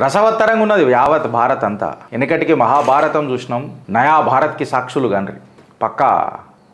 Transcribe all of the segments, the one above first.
రసవత్తరంగా ఉన్నది యావత్ భారత్ అంతా. వెనకటికి మహాభారతం చూసినాం, నయా భారత్కి సాక్షులు కాండ్రి. పక్కా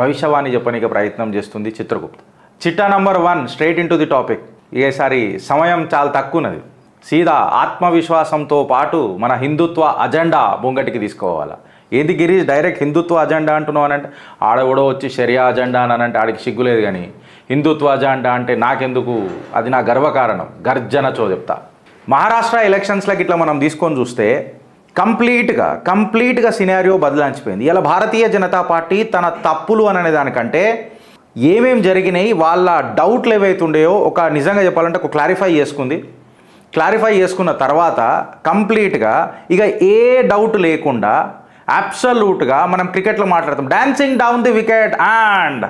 భవిష్యవాణి చెప్పనీకి ప్రయత్నం చేస్తుంది చిత్రగుప్త. చిట్టా number 1 straight in to the topic. ఈసారి సమయం చాలా తక్కువ ఉన్నది. సీదా ఆత్మవిశ్వాసంతో పాటు మన హిందుత్వ అజెండా ముంగటికి తీసుకోవాలా. ఏంది గిరీష్ డైరెక్ట్ హిందుత్వ అజెండా అంటున్నావు అని అంటే, ఆడెవడో వచ్చి షరియా అజెండా అని అంటే ఆడికి సిగ్గులేదు. కానీ హిందుత్వ అజెండా అంటే నాకెందుకు, అది నా గర్వకారణం. గర్జనచో చెప్తా. మహారాష్ట్ర ఎలక్షన్స్లకి ఇట్లా మనం తీసుకొని చూస్తే కంప్లీట్గా సినారియో బదలాంచిపోయింది. ఇలా భారతీయ జనతా పార్టీ తన తప్పులు అనే దానికంటే ఏమేమి జరిగినాయి, వాళ్ళ డౌట్లు ఏవైతుండేయో ఒక నిజంగా చెప్పాలంటే ఒక క్లారిఫై చేసుకున్న తర్వాత కంప్లీట్గా ఇక ఏ డౌట్ లేకుండా అబ్సల్యూట్గా మనం క్రికెట్లో మాట్లాడతాం, dancing down the wicket and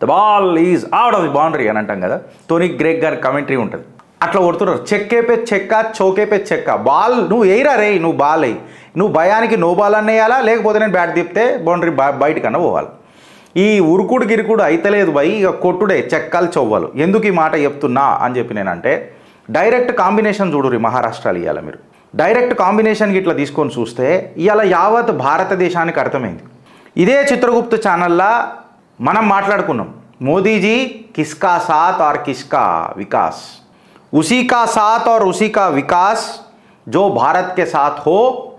the ball is out of the boundary అని అంటాం కదా. టోనీ గ్రెగ్ గారి కమెంటరీ ఉంటుంది. అట్లా కొడుతున్నారు, చెక్కే పే చెక్క, చౌకే పే చెక్క. బాల్ నువ్వు వేయరా రే, నువ్వు బాల్ వేయి, నువ్వు భయానికి నో బాల్ అన్న వేయాలా, లేకపోతే నేను బ్యాట్ తిప్పితే బౌండరీ బయటకన్నా పోవాలి. ఈ ఉరుకుడు గిరుకుడు అయితలేదు భయ్, ఇక కొట్టుడే చెక్కలు చొవ్వలు. ఎందుకు ఈ మాట చెప్తున్నా అని చెప్పి నేనంటే, డైరెక్ట్ కాంబినేషన్ చూడుర్రి మహారాష్ట్రలో. ఇవాళ మీరు డైరెక్ట్ కాంబినేషన్కి ఇట్లా తీసుకొని చూస్తే ఇవాళ యావత్ భారతదేశానికి అర్థమైంది. ఇదే చిత్రగుప్త ఛానల్లో మనం మాట్లాడుకున్నాం, మోదీజీ కిస్కా సాత్ और किसका विकास, उसी का साथ और उसी का विकास जो भारत के साथ हो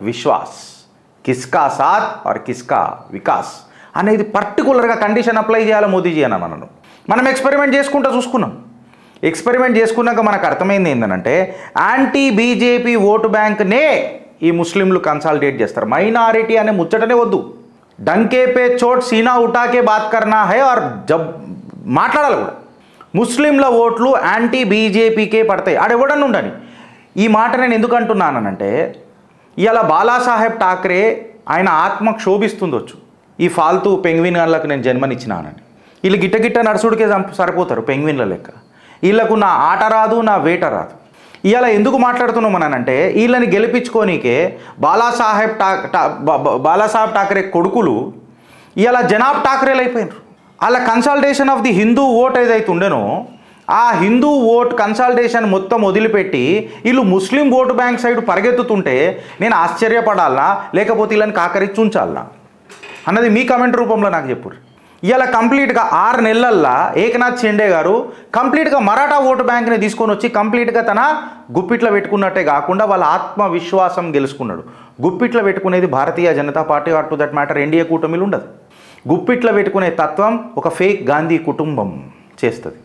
विश्वास, किसका साथ और किसका विकास అనేది పర్టికులర్గా కండిషన్ అప్లై చేయాలి మోదీజీ అని అన్నాను. మనం ఎక్స్పెరిమెంట్ చూసుకున్నాం. ఎక్స్పెరిమెంట్ చేసుకున్నాక మనకు అర్థమైంది ఏంటంటే, యాంటీ బీజేపీ ఓటు బ్యాంక్నే ఈ ముస్లింలు కన్సాలిడేట్ చేస్తారు. మైనారిటీ అనే ముచ్చటనే వద్దు, డంకే పే చోట్ సీనా ఉటాకే బాత్ కర్నా హై ఆర్ జబ్ మాట్లాడాలి కూడా. ముస్లింల ఓట్లు యాంటీ బీజేపీకే పడతాయి, ఆడెవడన్నా ఉండని. ఈ మాట నేను ఎందుకు అంటున్నానంటే, ఇలా బాలాసాహెబ్ ఠాక్రే ఆయన ఆత్మ క్షోభిస్తుండొచ్చు, ఈ ఫాల్తూ పెంగ్విన్ గాళ్ళకు నేను జన్మనిచ్చినానని. వీళ్ళు గిట్ట నడుచుడికే సరిపోతారు పెంగ్విన్ల లెక్క. వీళ్ళకు నా ఆట రాదు, నా వేట రాదు. ఇలా ఎందుకు మాట్లాడుతున్నాం అనంటే, వీళ్ళని గెలిపించుకోనికే బాలాసాహెబ్ ఠాక్రే కొడుకులు ఇలా జనాబ్ ఠాక్రేలు అయిపోయినారు. అలా consultation of the Hindu vote ఏదైతే ఉండేనో, ఆ హిందూ ఓట్ కన్సల్టేషన్ మొత్తం వదిలిపెట్టి వీళ్ళు ముస్లిం ఓటు బ్యాంక్ సైడ్ పరిగెత్తుతుంటే నేను ఆశ్చర్యపడాలనా, లేకపోతే వీళ్ళని కాకరించి ఉంచాలనా అన్నది మీ కమెంట్ రూపంలో నాకు చెప్పుర్రు. ఇలా కంప్లీట్గా 6 నెలల్లో ఏకనాథ్ షిండే గారు కంప్లీట్గా మరాఠా ఓటు బ్యాంక్ని తీసుకొని వచ్చి కంప్లీట్గా తన గుప్పిట్లో పెట్టుకున్నట్టే కాకుండా వాళ్ళ ఆత్మవిశ్వాసం గెలుచుకున్నాడు. గుప్పిట్లో పెట్టుకునేది Bharatiya Janata Party or to that matter NDA కూటమిలు ఉండదు. గుప్పిట్లో పెట్టుకునే తత్వం ఒక ఫేక్ గాంధీ కుటుంబం చేస్తుంది.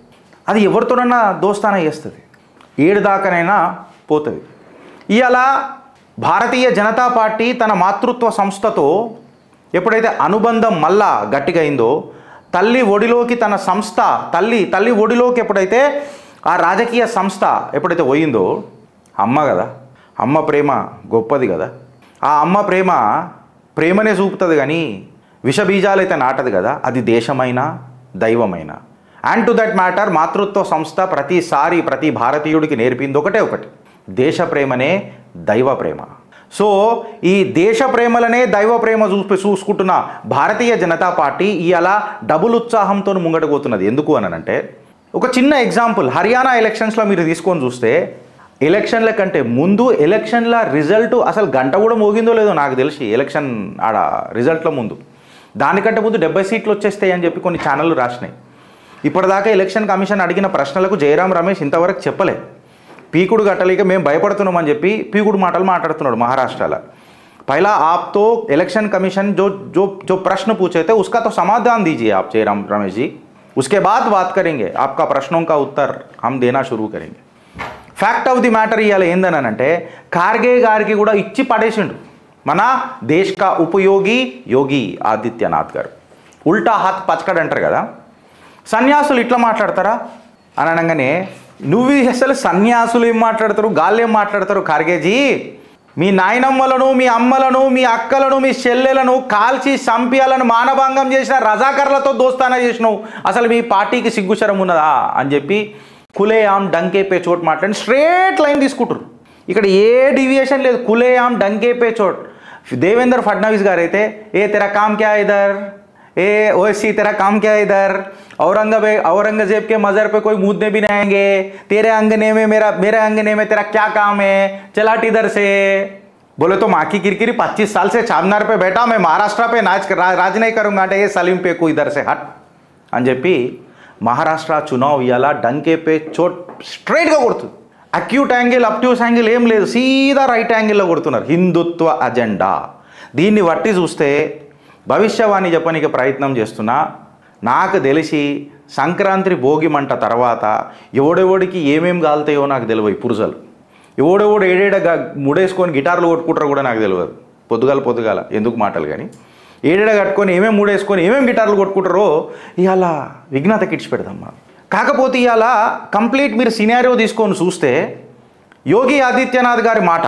అది ఎవరితోనన్నా దోస్తానా చేస్తుంది, 7 దాకానైనా పోతుంది. ఇవాళ భారతీయ జనతా పార్టీ తన మాతృత్వ సంస్థతో ఎప్పుడైతే అనుబంధం మళ్ళా గట్టిగా అయిందో, తల్లి ఒడిలోకి తన సంస్థ తల్లి ఒడిలోకి ఎప్పుడైతే ఆ రాజకీయ సంస్థ ఎప్పుడైతే పోయిందో, అమ్మ కదా, అమ్మ ప్రేమ గొప్పది కదా. ఆ అమ్మ ప్రేమనే చూపుతుంది కానీ విషబీజాలైతే నాటది కదా. అది దేశమైనా దైవమైన. అండ్ టు దట్ మ్యాటర్ మాతృత్వ సంస్థ ప్రతిసారి ప్రతి భారతీయుడికి నేర్పింది ఒకటి, దేశ ప్రేమనే దైవ ప్రేమ. సో ఈ దేశ ప్రేమలనే దైవ ప్రేమ చూసుకుంటున్న భారతీయ జనతా పార్టీ ఇలా డబుల్ ఉత్సాహంతో ముంగటపోతున్నది. ఎందుకు అనంటే, ఒక చిన్న ఎగ్జాంపుల్, హర్యానా ఎలక్షన్స్లో మీరు తీసుకొని చూస్తే, ఎలక్షన్ల కంటే ముందు ఎలక్షన్ల రిజల్ట్ అసలు గంట కూడా మోగిందో లేదో నాకు తెలిసి, ఎలక్షన్ ఆడ రిజల్ట్ల ముందు దానికంటే ముందు 70 సీట్లు వచ్చేస్తాయి అని చెప్పి కొన్ని ఛానళ్ళు రాసినాయి. ఇప్పటిదాకా ఎలక్షన్ కమిషన్ అడిగిన ప్రశ్నలకు జయరాం రమేష్ ఇంతవరకు చెప్పలే. పీకుడు గట్టలేక మేము భయపడుతున్నామని చెప్పి పీకుడు మాటలు మాట్లాడుతున్నాడు మహారాష్ట్రలో. पहला आप तो इलेक्शन कमीशन जो प्रश्न पूछे थे उसका तो समाधान दीजिए आप जयराम रमेश जी, उसके बाद बात करेंगे, आपका प्रश्नों का उत्तर हम देना शुरू करेंगे. ఫ్యాక్ట్ ఆఫ్ ది మ్యాటర్ ఇవాళ ఏందనంటే, ఖార్గే గారికి కూడా ఇచ్చి పడేసిండు మన దేశ్ కా ఉపయోగి యోగి ఆదిత్యనాథ్ గారు. ఉల్టా హాత్ పచ్చకడ్ అంటారు కదా, సన్యాసులు ఇట్లా మాట్లాడతారా అని అనగానే, నువ్వు అసలు సన్యాసులు ఏం మాట్లాడతారు, గాళ్ళు ఏం మాట్లాడతారు, ఖార్గేజీ మీ నాయనమ్మలను, మీ అమ్మలను, మీ అక్కలను, మీ చెల్లెలను కాల్చి చంపియాలను మానభంగం చేసిన రజాకర్లతో దోస్తానా చేసినావు, అసలు మీ పార్టీకి సిగ్గుశరం ఉన్నదా అని చెప్పి కులేఆమ్ డంకే పే చోట్ మాట్లాడి స్ట్రేట్ లైన్ తీసుకుంటారు. ఇక్కడ ఏ డివియేషన్ లేదు, కులేఆమ్ డంకే పే చోట్. దేవేంద్ర ఫడ్నవీస్ గారు అయితే, ఏ తెరా కామ్ క్యా ఇదర్, ए ओसी तेरा काम क्या है इधर, औरंगजेब के मज़र पे कोई मूदने भी नहीं आएंगे, तेरे अंगने में मेरे अंगने में तेरा क्या काम है, चल हट इधर से। बोले तो माँ की किरकिरी 25 साल से चामनार पे बैठा, मैं महाराष्ट्र पे राज नहीं करूँगा అంటే ఏ సలీం पे को इधर से हट అని చెప్పి మహారాష్ట్ర చునావ్ ఇవాళ డంకే పే చోట్ స్ట్రైట్గా కొడుతుంది. అక్యూట్ యాంగిల్ అప్ట్యూస్ యాంగిల్ ఏం లేదు, సీదా రైట్ యాంగిల్లో కొడుతున్నారు. హిందుత్వ అజెండా. దీన్ని బట్టి చూస్తే భవిష్యవాణి చెప్పడానికి ప్రయత్నం చేస్తున్నా. నాకు తెలిసి సంక్రాంతి భోగి మంట తర్వాత ఎవడెవడికి ఏమేం కాలుతాయో నాకు తెలియదు. పురుషులు ఎవడెవడు ఏడేడ ముడేసుకొని గిటార్లు కొట్టుకుంటారో కూడా నాకు తెలియదు. పొద్దుగాల ఎందుకు మాటలు కానీ ఏడేడ కట్టుకొని ఏమేమి మూడేసుకొని ఏమేమి గిటార్లు కొట్టుకుంటారో ఇవాళ విఘ్నత కిడ్చి పెడదాం మనం. కాకపోతే ఇవాళ కంప్లీట్ మీరు సినారియో తీసుకొని చూస్తే యోగి ఆదిత్యనాథ్ గారి మాట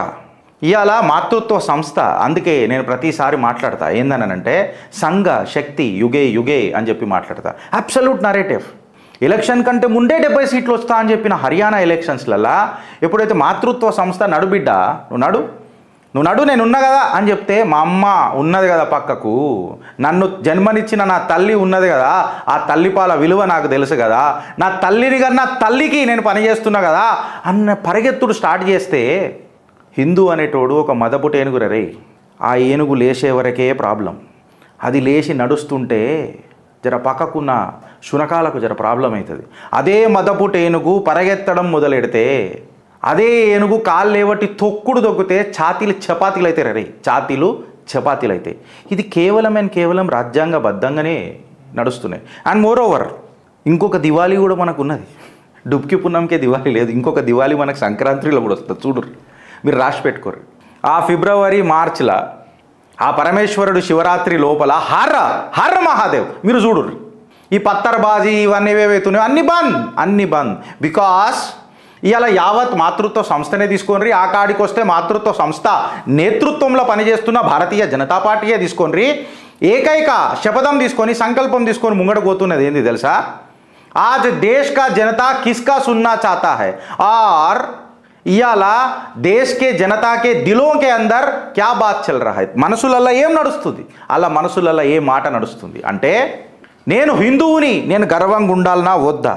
ఇవాళ మాతృత్వ సంస్థ. అందుకే నేను ప్రతిసారి మాట్లాడతా ఏందనంటే సంఘ శక్తి యుగే యుగే అని చెప్పి మాట్లాడతా. Absolute narrative. ఎలక్షన్ కంటే ముందే 70 సీట్లు వస్తా అని చెప్పిన హర్యానా ఎలక్షన్స్లలో ఎప్పుడైతే మాతృత్వ సంస్థ నడుబిడ్డ నువ్వు నడు నేనున్నా కదా అని చెప్తే మా అమ్మ ఉన్నది కదా పక్కకు, నన్ను జన్మనిచ్చిన నా తల్లి ఉన్నది కదా, ఆ తల్లిపాల విలువ నాకు తెలుసు కదా, నా తల్లిని కన్నా తల్లికి నేను పనిచేస్తున్నా కదా అన్న పరిగెత్తుడు స్టార్ట్ చేస్తే హిందూ అనేటోడు ఒక మదపుట ఏనుగు రే. ఆ ఏనుగు లేచే వరకే ప్రాబ్లం. అది లేచి నడుస్తుంటే జర పక్కకున్న శునకాలకు జర ప్రాబ్లం అవుతుంది. అదే మదపుట ఏనుగు పరిగెత్తడం మొదలెడితే అదే ఏనుగు కాళ్ళు లేవట్టి తొక్కుడు తొక్కితే ఛాతీలు చపాతీలు అయితే రే, ఛాతీలు చపాతీలు అయితే. ఇది కేవలం రాజ్యాంగబద్ధంగానే నడుస్తున్నాయి. అండ్ మోర్ ఓవర్ ఇంకొక దివాళీ కూడా మనకు ఉన్నది. డుబ్కి పున్నంకే దివాళీ లేదు, ఇంకొక దివాళీ మనకు సంక్రాంతిలో కూడా వస్తుంది. చూడరు, మీరు రాసి పెట్టుకోరు. ఆ ఫిబ్రవరి మార్చిలో ఆ పరమేశ్వరుడు శివరాత్రి లోపల హర్ర మహాదేవ్ మీరు చూడరు. ఈ పత్తర్బాజీ ఇవన్నీ ఏవైతున్నాయో అన్ని బంద్. బికాస్ ఇవాళ యావత్ మాతృత్వ సంస్థనే తీసుకోండి. ఆ కాడికి వస్తే మాతృత్వ సంస్థ నేతృత్వంలో పనిచేస్తున్న భారతీయ జనతా పార్టీయే తీసుకోండి. ఏకైక శపథం తీసుకొని సంకల్పం తీసుకొని ముంగడ పోతున్నది ఏంది తెలుసా? ఆజ్ దేశ్ కా జనతా కిస్కా సున్నా చాతా హై और ఇయాలా దేశ్ కే జనతా కే దిలో కే అందర్ క్యా బాత్ చల్ రహా హై. మనసులలో ఏం నడుస్తుంది, అలా మనసులలో ఏ మాట నడుస్తుంది అంటే నేను హిందువుని, నేను గర్వంగా ఉండాలనా వద్దా,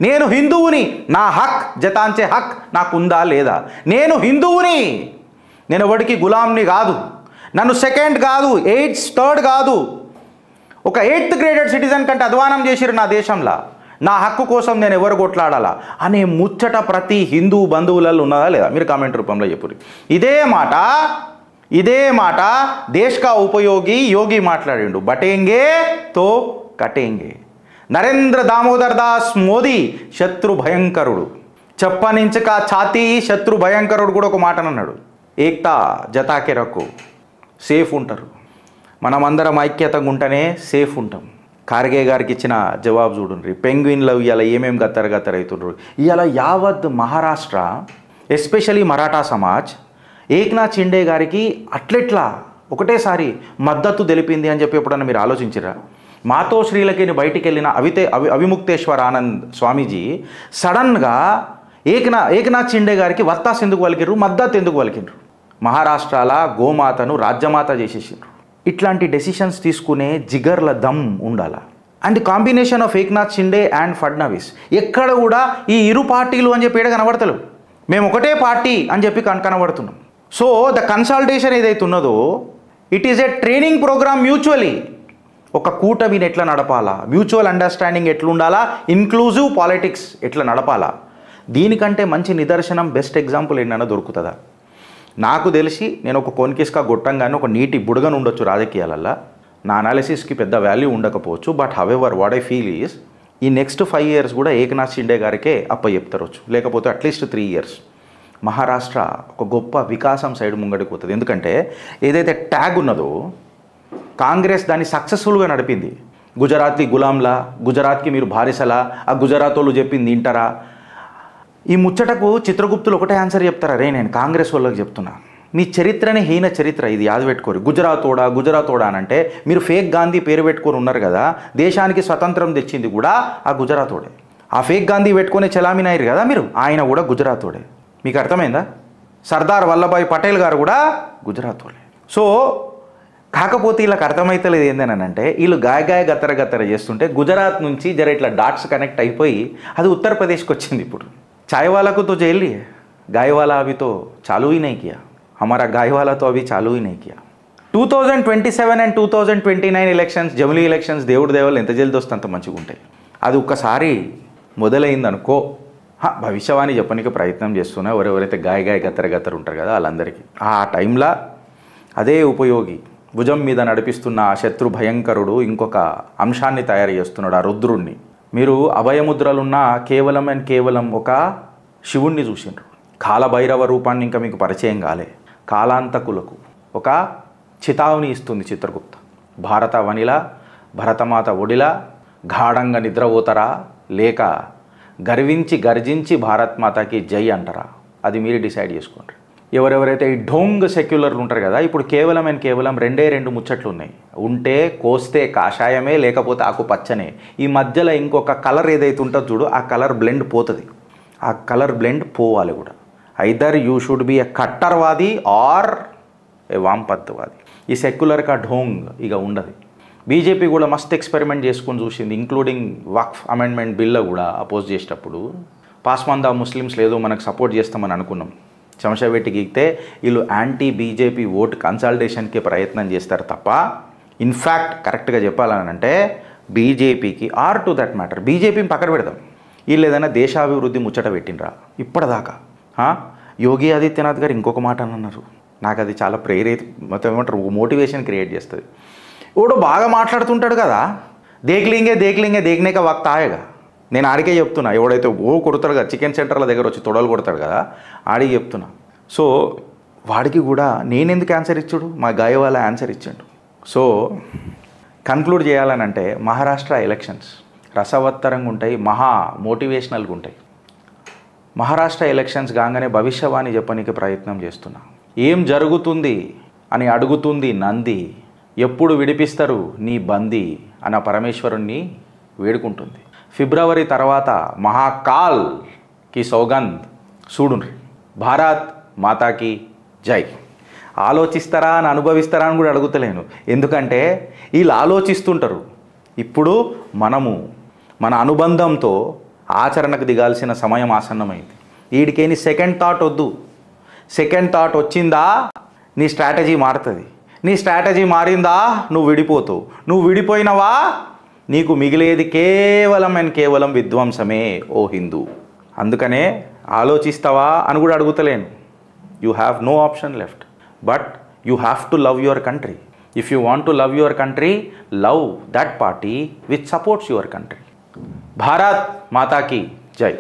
నేను హిందువుని, నా హక్ జతాంచే హక్ నాకుందా లేదా, నేను హిందువుని, నేను ఎవడికి గులాంని కాదు, నన్ను సెకండ్ కాదు 8th థర్డ్ కాదు, ఒక 8th గ్రేడెడ్ సిటిజన్ కంటే అధ్వానం చేసిరు నా దేశంలో, నా హక్కు కోసం నేను ఎవరు కొట్లాడాలా అనే ముచ్చట ప్రతి హిందూ బంధువులలో ఉన్నదా లేదా మీరు కామెంట్ రూపంలో చెప్పురు. ఇదే మాట దేశ్ కా ఉపయోగి యోగి మాట్లాడిండు. బటేంగే తో కటేంగే. నరేంద్ర దామోదర్ దాస్ మోదీ శత్రు భయంకరుడు, చెప్పనించక ఛాతీ శత్రు భయంకరుడు కూడా ఒక మాట అన్నాడు. ఏక్తా జతాకే రక్కు, సేఫ్ ఉంటారు. మనమందరం ఐక్యతగా ఉంటేనే సేఫ్ ఉంటాం. ఖార్గే గారికి ఇచ్చిన జవాబు చూడండి. పెంగ్విన్లో ఇవాళ ఏమేమి గత్తరవుతుండ్రు. ఇవాళ యావత్ మహారాష్ట్ర ఎస్పెషలీ మరాఠా సమాజ్ ఏక్నాథ్ షిండే గారికి అట్లెట్లా ఒకటేసారి మద్దతు తెలిపింది అని చెప్పి ఎప్పుడన్నా మీరు ఆలోచించరా? మాతో శ్రీలకి బయటికి వెళ్ళిన అవిముక్తేశ్వర ఆనంద్ స్వామీజీ సడన్గా ఏక్నాథ్ షిండే గారికి వత్తాస్ ఎందుకు పలికిండ్రు, మద్దతు ఎందుకు పలికిండ్రు? మహారాష్ట్రలో గోమాతను రాజ్యమాత చేసేసిండ్రు. ఇట్లాంటి డెసిషన్స్ తీసుకునే జిగర్ల దమ్ ఉండాలి. And combination of Eknath Shinde and Fadnavis ఎక్కడ కూడా ఈ ఇరు పార్టీలు అని చెప్పి కనబడతలేవు. మేము ఒకటే పార్టీ అని చెప్పి కనబడుతున్నాం. సో ద కన్సల్టేషన్ ఏదైతే ఉన్నదో it is a training programme mutually. ఒక కూటమిని ఎట్లా నడపాలా, మ్యూచువల్ అండర్స్టాండింగ్ ఎట్లుండాలా, ఇన్క్లూజివ్ పాలిటిక్స్ ఎట్లా నడపాలా, దీనికంటే మంచి నిదర్శనం బెస్ట్ ఎగ్జాంపుల్ ఏంటన్నా దొరుకుతుందా? నాకు తెలిసి నేను ఒక కొన్కిస్కా గొట్టంగానే ఒక నీటి బుడగను ఉండొచ్చు రాజకీయాలల్లో, నా అనాలిసిస్కి పెద్ద వాల్యూ ఉండకపోవచ్చు. But however what I feel is ఈ నెక్స్ట్ 5 years కూడా ఏక్నాథ్ షిండే గారికే చెప్తారొచ్చు, లేకపోతే అట్లీస్ట్ 3 years మహారాష్ట్ర ఒక గొప్ప వికాసం సైడ్ ముంగడికి పోతుంది. ఎందుకంటే ఏదైతే ట్యాగ్ ఉన్నదో కాంగ్రెస్ దాన్ని సక్సెస్ఫుల్గా నడిపింది. గుజరాత్కి గులాంలా, గుజరాత్కి మీరు బారిసలా, ఆ గుజరాత్ వాళ్ళు చెప్పింది వింటారా? ఈ ముచ్చటకు చిత్రగుప్తులు ఒకటే ఆన్సర్ చెప్తారా? రే నేను కాంగ్రెస్ వాళ్ళకి చెప్తున్నా, మీ చరిత్రనే హీన చరిత్ర, ఇది యాద పెట్టుకోరు. గుజరాతోడా అని అంటే మీరు ఫేక్ గాంధీ పేరు పెట్టుకొని ఉన్నారు కదా, దేశానికి స్వతంత్రం తెచ్చింది కూడా ఆ గుజరాతోడే. ఆ ఫేక్ గాంధీ పెట్టుకునే చలామీనాయరు కదా మీరు, ఆయన కూడా గుజరాతోడే. మీకు అర్థమైందా? సర్దార్ వల్లభాయ్ పటేల్ గారు కూడా గుజరాతోడే. సో కాకపోతే వీళ్ళకి అర్థమవుతలేదు ఏందనంటే వీళ్ళు గాయ గత్తర గత్తర చేస్తుంటే గుజరాత్ నుంచి జర ఇట్లా డాట్స్ కనెక్ట్ అయిపోయి అది ఉత్తరప్రదేశ్కి వచ్చింది. ఇప్పుడు చాయ్ వాలాకు తో జైలి గాయ వాలా అవి తో చాలు హీ నహీ కియా, హమారా గాయ వాలా తో అవి చాలు he Nahi Kia. 2027 and 2029 elections, జమిలీ ఎలక్షన్స్ దేవుడి దేవాలు ఎంత జల్ది వస్తే అంత మంచిగా ఉంటాయి. అది ఒక్కసారి మొదలైందనుకో భవిష్యవాణి చెప్పడానికి ప్రయత్నం చేస్తున్నా ఎవరెవరైతే గాయ గత్తర ఉంటారు కదా వాళ్ళందరికీ ఆ టైంలో అదే ఉపయోగి భుజం మీద నడిపిస్తున్న ఆ శత్రు భయంకరుడు ఇంకొక అంశాన్ని తయారు చేస్తున్నాడు, ఆ రుద్రుణ్ణి. మీరు అభయముద్రలున్న కేవలం ఒక శివుణ్ణి చూసిండ్రు. కాలభైరవ రూపాన్ని ఇంకా మీకు పరిచయం కాలే. కాలాంతకులకు ఒక చితావుని ఇస్తుంది చిత్రగుప్త. భారత వనిలా భరతమాత ఒడిలా గాఢంగా నిద్రపోతారా లేక గర్జించి భారత్ మాతకి జై అంటారా, అది మీరు డిసైడ్ చేసుకోండి. ఎవరెవరైతే ఈ ఢోంగ్ సెక్యులర్లు ఉంటారు కదా, ఇప్పుడు కేవలం రెండు ముచ్చట్లు ఉన్నాయి. ఉంటే కోస్తే కాషాయమే, లేకపోతే ఆకుపచ్చనే. ఈ మధ్యలో ఇంకొక కలర్ ఏదైతే ఉంటుందో చూడు, ఆ కలర్ బ్లెండ్ పోతుంది. ఆ కలర్ బ్లెండ్ పోవాలి కూడా. Either you should be a కట్టర్వాది ఆర్ ఏ వాంపత్వాది. ఈ సెక్యులర్ కా ఢోంగ్ ఇక ఉండదు. బీజేపీ కూడా మస్తు ఎక్స్పెరిమెంట్ చేసుకొని చూసింది, ఇంక్లూడింగ్ వక్ఫ్ అమెండ్మెంట్ బిల్ కూడా అపోజ్ చేసేటప్పుడు పాస్మాందా ముస్లిమ్స్ లేదో మనకు సపోర్ట్ చేస్తామని అనుకున్నాం. చెమచబెట్టి గీకితే వీళ్ళు యాంటీ బీజేపీ ఓటు కన్సల్టేషన్కి ప్రయత్నం చేస్తారు తప్ప ఇన్ఫ్యాక్ట్ కరెక్ట్గా చెప్పాలనంటే బీజేపీకి ఆర్ టు దట్ మ్యాటర్ బీజేపీని పక్కన పెడదాం. వీళ్ళు ఏదైనా దేశాభివృద్ధి ముచ్చట పెట్టినరా ఇప్పటిదాకా? యోగి ఆదిత్యనాథ్ గారు ఇంకొక మాట అన్నారు, నాకు అది చాలా మొత్తం ఏమంటారు మోటివేషన్ క్రియేట్ చేస్తుంది. ఎవడో బాగా మాట్లాడుతుంటాడు కదా, దేక్లింగే దేక్నేక వక్త ఆయగా. నేను ఆడికే చెప్తున్నా, ఎవడైతే కొడతాడు కదా చికెన్ సెంటర్ల దగ్గర వచ్చి తొడలు కొడతాడు కదా ఆడికి చెప్తున్నా. సో వాడికి కూడా నేనెందుకు ఆన్సర్ ఇచ్చాడు, మా గాయవాల ఆన్సర్ ఇచ్చాడు. సో కన్క్లూడ్ చేయాలనంటే మహారాష్ట్ర ఎలక్షన్స్ రసవత్తరంగా ఉంటాయి, మహా మోటివేషనల్గా ఉంటాయి. మహారాష్ట్ర ఎలక్షన్స్ కాగానే భవిష్యవాణి చెప్పడానికి ప్రయత్నం చేస్తున్నా. ఏం జరుగుతుంది అని అడుగుతుంది నంది, ఎప్పుడు విడిపిస్తారు నీ బందీ అన్న పరమేశ్వరుణ్ణి వేడుకుంటుంది. ఫిబ్రవరి తర్వాత మహాకాల్కి సౌగంధ్ చూడుండ్రి. భారత్ మాతాకి జై. ఆలోచిస్తారా అని అనుభవిస్తారా అని కూడా అడుగుతలేను, ఎందుకంటే వీళ్ళు ఆలోచిస్తుంటారు. ఇప్పుడు మనము మన అనుబంధంతో ఆచరణకు దిగాల్సిన సమయం ఆసన్నమైంది. వీడికేని సెకండ్ థాట్ వద్దు. సెకండ్ థాట్ వచ్చిందా నీ స్ట్రాటజీ మారుతుంది. నీ స్ట్రాటజీ మారిందా నువ్వు విడిపోతావు. నువ్వు విడిపోయినవా నీకు మిగిలేది కేవలం విధ్వంసమే ఓ హిందూ. అందుకనే ఆలోచిస్తావా అని కూడా అడుగుతలేను. You have no option left, but you have to love your country. If you want to love your country, love that party which supports your country. Bharat మాతాకి జై.